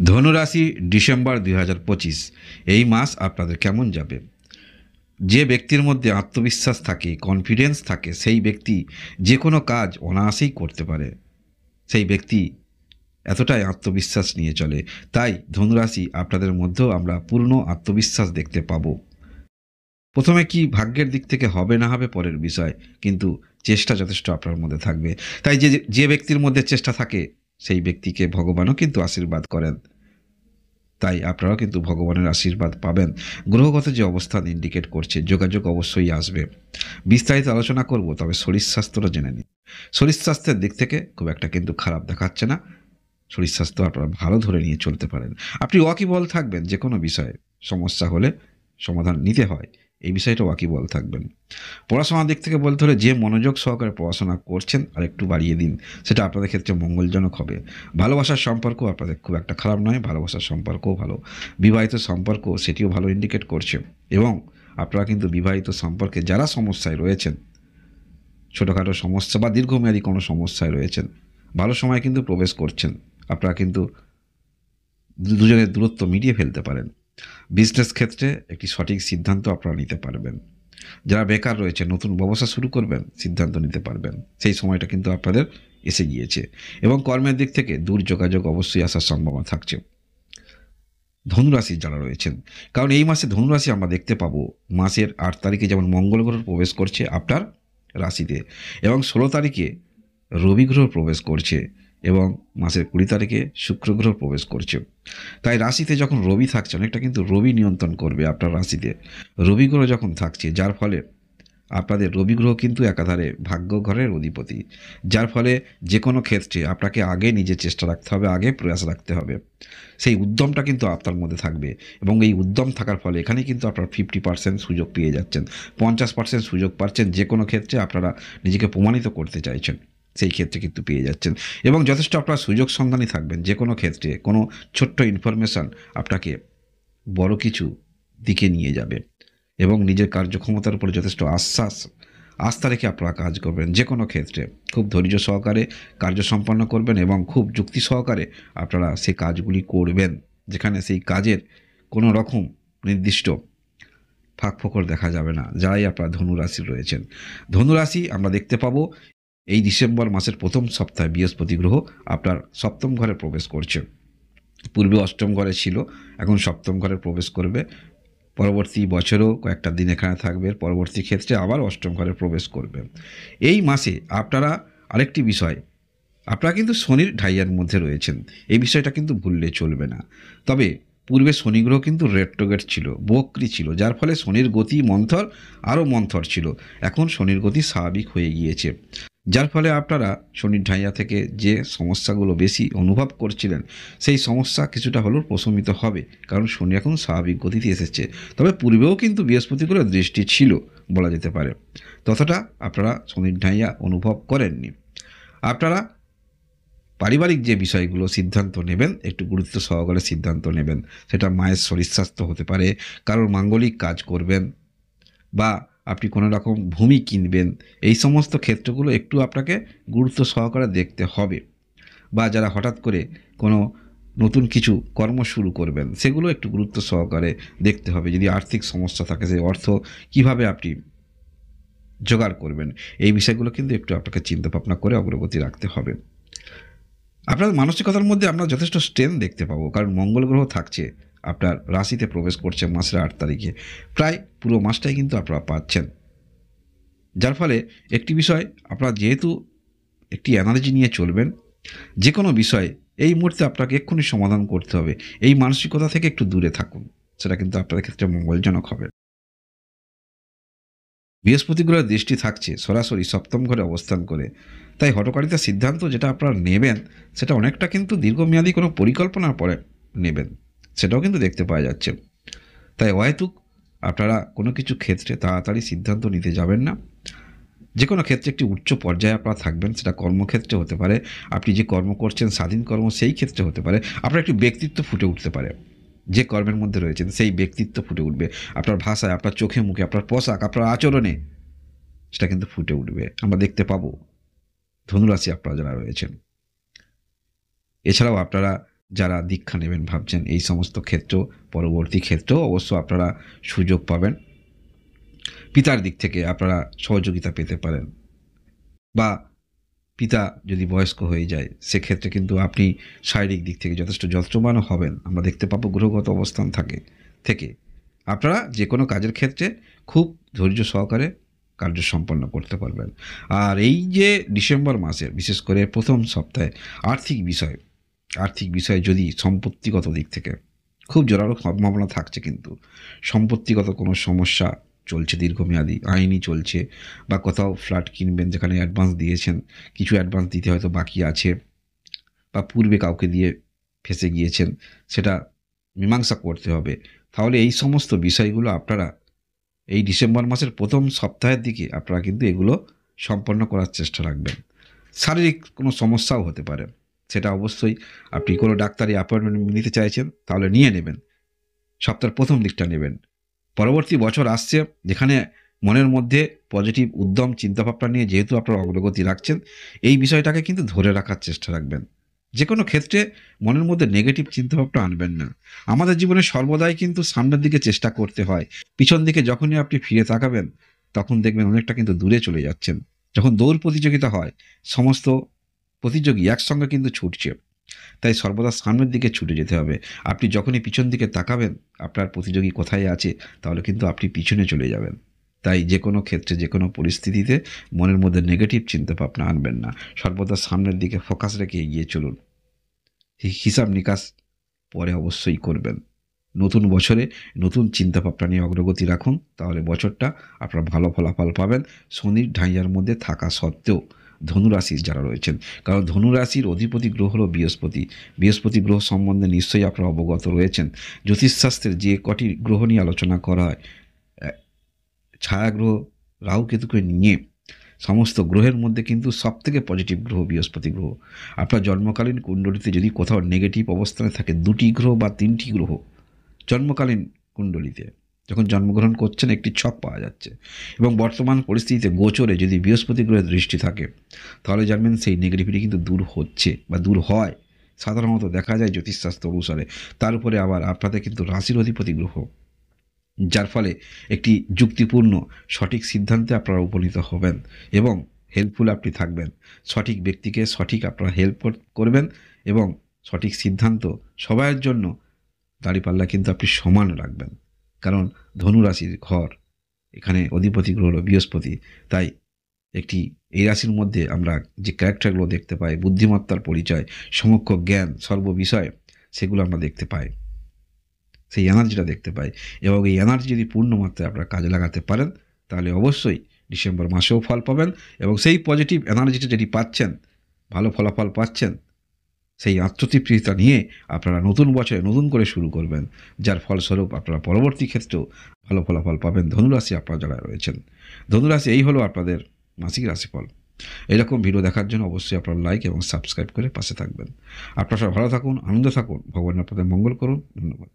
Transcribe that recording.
ধনুরাশি ডিসেম্বর 2025 এই মাস আপনাদের কেমন যাবে? যে ব্যক্তির মধ্যে আত্মবিশ্বাস থাকে, কনফিডেন্স থাকে, সেই ব্যক্তি যে কোনো কাজ অনায়াসেই করতে পারে। সেই ব্যক্তি এতটাই আত্মবিশ্বাস নিয়ে চলে। তাই ধনুরাশি আপনাদের মধ্যেও আমরা পূর্ণ আত্মবিশ্বাস দেখতে পাবো। প্রথমে কি ভাগ্যের দিক থেকে হবে না হবে পরের বিষয়, কিন্তু চেষ্টা যথেষ্ট আপনার মধ্যে থাকবে। তাই যে যে ব্যক্তির মধ্যে চেষ্টা থাকে সেই ব্যক্তিকে ভগবানও কিন্তু আশীর্বাদ করেন। তাই আপনারাও কিন্তু ভগবানের আশীর্বাদ পাবেন। গ্রহগত যে অবস্থান ইন্ডিকেট করছে যোগাযোগ অবশ্যই আসবে। বিস্তারিত আলোচনা করব, তবে শরীর স্বাস্থ্যটা জেনে নিন। শরীর স্বাস্থ্যের দিক থেকে খুব একটা কিন্তু খারাপ দেখাচ্ছে না। শরীর স্বাস্থ্য আপনারা ভালো ধরে নিয়ে চলতে পারেন। আপনি ওয়াকিবল থাকবেন, যে কোনো বিষয়ে সমস্যা হলে সমাধান নিতে হয় এই বিষয়টা ওয়াকিবল থাকবেন। পড়াশোনার দিক থেকে বলতে হলে যে মনোযোগ সহকারে পড়াশোনা করছেন আর একটু বাড়িয়ে দিন, সেটা আপনাদের ক্ষেত্রে মঙ্গলজনক হবে। ভালোবাসার সম্পর্ক আপনাদের খুব একটা খারাপ নয়, ভালোবাসার সম্পর্কও ভালো। বিবাহিত সম্পর্ক সেটিও ভালো ইন্ডিকেট করছে। এবং আপনারা কিন্তু বিবাহিত সম্পর্কে যারা সমস্যায় রয়েছেন, ছোটোখাটো সমস্যা বা দীর্ঘমেয়াদী কোনো সমস্যায় রয়েছেন, ভালো সময় কিন্তু প্রবেশ করছেন। আপনারা কিন্তু দুজনের দূরত্ব মিটিয়ে ফেলতে পারেন। বিজনেস ক্ষেত্রে একটি সঠিক সিদ্ধান্ত আপনারা নিতে পারবেন। যারা বেকার রয়েছে, নতুন ব্যবসা শুরু করবেন, সিদ্ধান্ত নিতে পারবেন। সেই সময়টা কিন্তু আপনাদের এসে গিয়েছে। এবং কর্মের দিক থেকে দূর যোগাযোগ অবশ্যই আসার সম্ভাবনা থাকছে ধনুরাশি যারা রয়েছেন। কারণ এই মাসে ধনুরাশি আমরা দেখতে পাবো মাসের 8 তারিখে যেমন মঙ্গল গ্রহ প্রবেশ করছে আপনার রাশিতে, এবং 16 তারিখে রবি গ্রহ প্রবেশ করছে, এবং মাসের 20 তারিখে শুক্র গ্রহ প্রবেশ করছে। তাই রাশিতে যখন রবি থাকছে, অনেকটা কিন্তু রবি নিয়ন্ত্রণ করবে আপনার রাশিতে। রবি গ্রহ যখন থাকছে, যার ফলে আপনাদের রবি গ্রহ কিন্তু একাধারে ভাগ্য ঘরের অধিপতি, যার ফলে যে কোনো ক্ষেত্রে আপনাকে আগে নিজের চেষ্টা রাখতে হবে, আগে প্রয়াস রাখতে হবে। সেই উদ্যমটা কিন্তু আপনার মধ্যে থাকবে, এবং এই উদ্যম থাকার ফলে এখানে কিন্তু আপনার 50% সুযোগ পেয়ে যাচ্ছেন, 50% সুযোগ পাচ্ছেন। যে কোনো ক্ষেত্রে আপনারা নিজেকে প্রমাণিত করতে চাইছেন, সেই ক্ষেত্রে কিন্তু পেয়ে যাচ্ছেন। এবং যথেষ্ট আপনারা সুযোগ সন্ধানী থাকবেন। যে কোনো ক্ষেত্রে কোনো ছোট্ট ইনফরমেশান আপনাকে বড় কিছু দিকে নিয়ে যাবে, এবং নিজের কার্যক্ষমতার উপরে যথেষ্ট আস্থা রেখে আপনারা কাজ করবেন। যে কোনো ক্ষেত্রে খুব ধৈর্য সহকারে কার্য সম্পন্ন করবেন, এবং খুব যুক্তি সহকারে আপনারা সেই কাজগুলি করবেন, যেখানে সেই কাজের কোনো রকম নির্দিষ্ট ফাঁকফোকর দেখা যাবে না। যারাই আপনারা ধনুরাশি রয়েছেন, ধনুরাশি আমরা দেখতে পাবো এই ডিসেম্বর মাসের প্রথম সপ্তাহে বৃহস্পতি গ্রহ আপনার সপ্তম ঘরে প্রবেশ করছে। পূর্বে অষ্টম ঘরে ছিল, এখন সপ্তম ঘরে প্রবেশ করবে। পরবর্তী বছরও কয়েকটা দিন এখানে থাকবে, পরবর্তী ক্ষেত্রে আবার অষ্টম ঘরে প্রবেশ করবে। এই মাসে আপনারা আরেকটি বিষয়, আপনারা কিন্তু শনির ঢাইয়ার মধ্যে রয়েছেন, এই বিষয়টা কিন্তু ভুললে চলবে না। তবে পূর্বে শনি গ্রহ কিন্তু রেট্রোগেট ছিল, বক্রী ছিল, যার ফলে শনির গতি আরও মন্থর ছিল। এখন শনির গতি স্বাভাবিক হয়ে গিয়েছে, যার ফলে আপনারা শনির ঢাইয়া থেকে যে সমস্যাগুলো বেশি অনুভব করছিলেন, সেই সমস্যা কিছুটা হলেও প্রশমিত হবে, কারণ শনি এখন স্বাভাবিক গতিতে এসেছে। তবে পূর্বেও কিন্তু বৃহস্পতি গ্রহের দৃষ্টি ছিল বলা যেতে পারে, ততটা আপনারা শনির ঢাইয়া অনুভব করেননি। আপনারা পারিবারিক যে বিষয়গুলো সিদ্ধান্ত নেবেন, একটু গুরুত্ব সহকারে সিদ্ধান্ত নেবেন। সেটা মায়ের শরীর স্বাস্থ্য হতে পারে, কারোর মাঙ্গলিক কাজ করবেন, বা আপনি কোনো রকম ভূমি কিনবেন। এই সমস্ত ক্ষেত্রগুলো একটু আপনাকে গুরুত্ব সহকারে দেখতে হবে। বা যারা হঠাৎ করে কোনো নতুন কিছু কর্ম শুরু করবেন, সেগুলো একটু গুরুত্ব সহকারে দেখতে হবে। যদি আর্থিক সমস্যা থাকে, সেই অর্থ কীভাবে আপনি জোগাড় করবেন, এই বিষয়গুলো কিন্তু একটু আপনাকে চিন্তা ভাবনা করে অগ্রগতি রাখতে হবে। আপনার মানসিকতার মধ্যে আমরা যথেষ্ট স্ট্রেন দেখতে পাবো, কারণ মঙ্গল গ্রহ থাকছে আপনার রাশিতে, প্রবেশ করছে মাসের 8 তারিখে। প্রায় পুরো মাসটাই কিন্তু আপনারা পাচ্ছেন, যার ফলে একটি বিষয় আপনারা যেহেতু একটি এনার্জি নিয়ে চলবেন, যে কোনো বিষয় এই মুহূর্তে আপনাকে এক্ষুনি সমাধান করতে হবে। এই মানসিকতা থেকে একটু দূরে থাকুন, সেটা কিন্তু আপনাদের ক্ষেত্রে মঙ্গলজনক হবে। বৃহস্পতি গ্রহের দৃষ্টি থাকছে সরাসরি সপ্তম ঘরে অবস্থান করে, তাই হঠকারিতা সিদ্ধান্ত যেটা আপনারা নেবেন, সেটা অনেকটা কিন্তু দীর্ঘমেয়াদী কোনো পরিকল্পনার পরে নেবেন, সেটাও কিন্তু দেখতে পাওয়া যাচ্ছে। তাই অহেতুক আপনারা কোনো কিছু ক্ষেত্রে তাড়াতাড়ি সিদ্ধান্ত নিতে যাবেন না। যে কোনো ক্ষেত্রে একটি উচ্চ পর্যায়ে আপনারা থাকবেন, সেটা কর্মক্ষেত্রে হতে পারে, আপনি যে কর্ম করছেন স্বাধীন কর্ম, সেই ক্ষেত্রে হতে পারে। আপনার একটি ব্যক্তিত্ব ফুটে উঠতে পারে, যে কর্মের মধ্যে রয়েছেন সেই ব্যক্তিত্ব ফুটে উঠবে আপনার ভাষায়, আপনার চোখে মুখে, আপনার পোশাক, আপনার আচরণে, সেটা কিন্তু ফুটে উঠবে, আমরা দেখতে পাবো ধনুরাশি আপনারা যারা রয়েছেন। এছাড়াও আপনারা যারা দীক্ষা নেবেন ভাবছেন, এই সমস্ত ক্ষেত্রেও পরবর্তী ক্ষেত্রেও অবশ্য আপনারা সুযোগ পাবেন। পিতার দিক থেকে আপনারা সহযোগিতা পেতে পারেন, বা পিতা যদি বয়স্ক হয়ে যায় সেক্ষেত্রে কিন্তু আপনি শারীরিক দিক থেকে যথেষ্ট যত্নবানও হবেন। আমরা দেখতে পাবো গ্রহগত অবস্থান থেকে আপনারা যে কোনো কাজের ক্ষেত্রে খুব ধৈর্য সহকারে কার্য সম্পন্ন করতে পারবেন। আর এই যে ডিসেম্বর মাসের বিশেষ করে প্রথম সপ্তাহে আর্থিক বিষয় যদি সম্পত্তিগত দিক থেকে খুব জোরালো সম্ভাবনা থাকছে, কিন্তু সম্পত্তিগত কোনো সমস্যা চলছে দীর্ঘমেয়াদী, আইনি চলছে, বা কোথাও ফ্ল্যাট কিনবেন যেখানে অ্যাডভান্স দিয়েছেন, কিছু অ্যাডভান্স দিতে হয়তো বাকি আছে, বা পূর্বে কাউকে দিয়ে ফেঁসে গিয়েছেন, সেটা মীমাংসা করতে হবে। তাহলে এই সমস্ত বিষয়গুলো আপনারা এই ডিসেম্বর মাসের প্রথম সপ্তাহের দিকে আপনারা কিন্তু এগুলো সম্পন্ন করার চেষ্টা রাখবেন। শারীরিক কোনো সমস্যাও হতে পারে, সেটা অবশ্যই আপনি কোনো ডাক্তারি অ্যাপয়েন্টমেন্ট নিতে চাইছেন তাহলে নিয়ে নেবেন, সপ্তাহের প্রথম দিকটা নেবেন। পরবর্তী বছর আসছে যেখানে মনের মধ্যে পজিটিভ উদ্যম চিন্তাভাবনা নিয়ে যেহেতু আপনারা অগ্রগতি রাখছেন, এই বিষয়টাকে কিন্তু ধরে রাখার চেষ্টা রাখবেন। যে কোনো ক্ষেত্রে মনের মধ্যে নেগেটিভ চিন্তাভাবনা আনবেন না। আমাদের জীবনে সর্বদাই কিন্তু সামনের দিকে চেষ্টা করতে হয়। পিছন দিকে যখনই আপনি ফিরে তাকাবেন তখন দেখবেন অনেকটা কিন্তু দূরে চলে যাচ্ছেন। যখন দৌড় প্রতিযোগিতা হয় সমস্ত প্রতিযোগী একসঙ্গে কিন্তু ছুটছে, তাই সর্বদা সামনের দিকে ছুটে যেতে হবে। আপনি যখনই পিছন দিকে তাকাবেন আপনার প্রতিযোগী কোথায় আছে তাহলে কিন্তু আপনি পিছনে চলে যাবেন। তাই যে কোনো ক্ষেত্রে যে কোনো পরিস্থিতিতে মনের মধ্যে নেগেটিভ চিন্তাভাবনা আনবেন না, সর্বদা সামনের দিকে ফোকাস রেখে এগিয়ে চলুন। হিসাব নিকাশ পরে অবশ্যই করবেন। নতুন বছরে নতুন চিন্তাভাবনা নিয়ে অগ্রগতি রাখুন, তাহলে বছরটা আপনারা ভালো ফলাফল পাবেন শনির ঢাইয়ার মধ্যে থাকা সত্ত্বেও। ধনুরাশির যারা রয়েছেন, কারণ ধনুরাশির অধিপতি গ্রহ হলো বৃহস্পতি গ্রহ সম্বন্ধে নিশ্চয়ই আপনারা অবগত রয়েছেন। জ্যোতিষশাস্ত্রের যে কটি গ্রহ নিয়ে আলোচনা করা হয়, ছায়াগ্রহ রাহু কেতুকে নিয়ে, সমস্ত গ্রহের মধ্যে কিন্তু সবথেকে পজিটিভ গ্রহ বৃহস্পতি গ্রহ। আপনার জন্মকালীন কুণ্ডলিতে যদি কোথাও নেগেটিভ অবস্থানে থাকে 2টি গ্রহ বা 3টি গ্রহ, জন্মকালীন কুণ্ডলিতে যখন জন্মগ্রহণ করছেন একটি ছক পাওয়া যাচ্ছে, এবং বর্তমান পরিস্থিতিতে গোচরে যদি বৃহস্পতি গ্রহের দৃষ্টি থাকে তাহলে জানবেন সেই নেগেটিভিটি কিন্তু দূর হচ্ছে বা দূর হয়, সাধারণত দেখা যায় জ্যোতিষশাস্ত্র অনুসারে। তার উপরে আবার আপনাদের কিন্তু রাশির অধিপতি গ্রহ, যার ফলে একটি যুক্তিপূর্ণ সঠিক সিদ্ধান্তে আপনারা উপনীত হবেন এবং হেল্পফুল আপনি থাকবেন। সঠিক ব্যক্তিকে সঠিক আপনারা হেল্প করবেন এবং সঠিক সিদ্ধান্ত সবাইয়ের জন্য দাঁড়িপাল্লা কিন্তু আপনি সমান রাখবেন, কারণ ধনুরাশির ঘর, এখানে অধিপতি গ্রহ হলো বৃহস্পতি। তাই এই রাশির মধ্যে আমরা যে ক্যারেক্টারগুলো দেখতে পাই, বুদ্ধিমত্তার পরিচয়, সমক্ষ জ্ঞান সর্ববিষয়ে, সেগুলো আমরা দেখতে পাই, সেই এনার্জিটা দেখতে পাই। এবং এই এনার্জি যদি পূর্ণ মাত্রায় আপনারা কাজে লাগাতে পারেন তাহলে অবশ্যই ডিসেম্বর মাসেও ফল পাবেন, এবং সেই পজিটিভ এনার্জিটা যেটি পাচ্ছেন, ভালো ফলাফল পাচ্ছেন, সেই আত্মতৃপ্তিটা নিয়ে আপনারা নতুন বছরে নতুন করে শুরু করবেন, যার ফলস্বরূপ আপনারা পরবর্তী ক্ষেত্রেও ভালো ফলাফল পাবেন। ধনুরাশি আপনারা যারা রয়েছেন, ধনুরাশি এই হলো আপনাদের মাসিক রাশিফল। এরকম ভিডিও দেখার জন্য অবশ্যই আপনারা লাইক এবং সাবস্ক্রাইব করে পাশে থাকবেন। আপনারা সবাই ভালো থাকুন, আনন্দ থাকুন, ভগবান আপনাদের মঙ্গল করুন। ধন্যবাদ।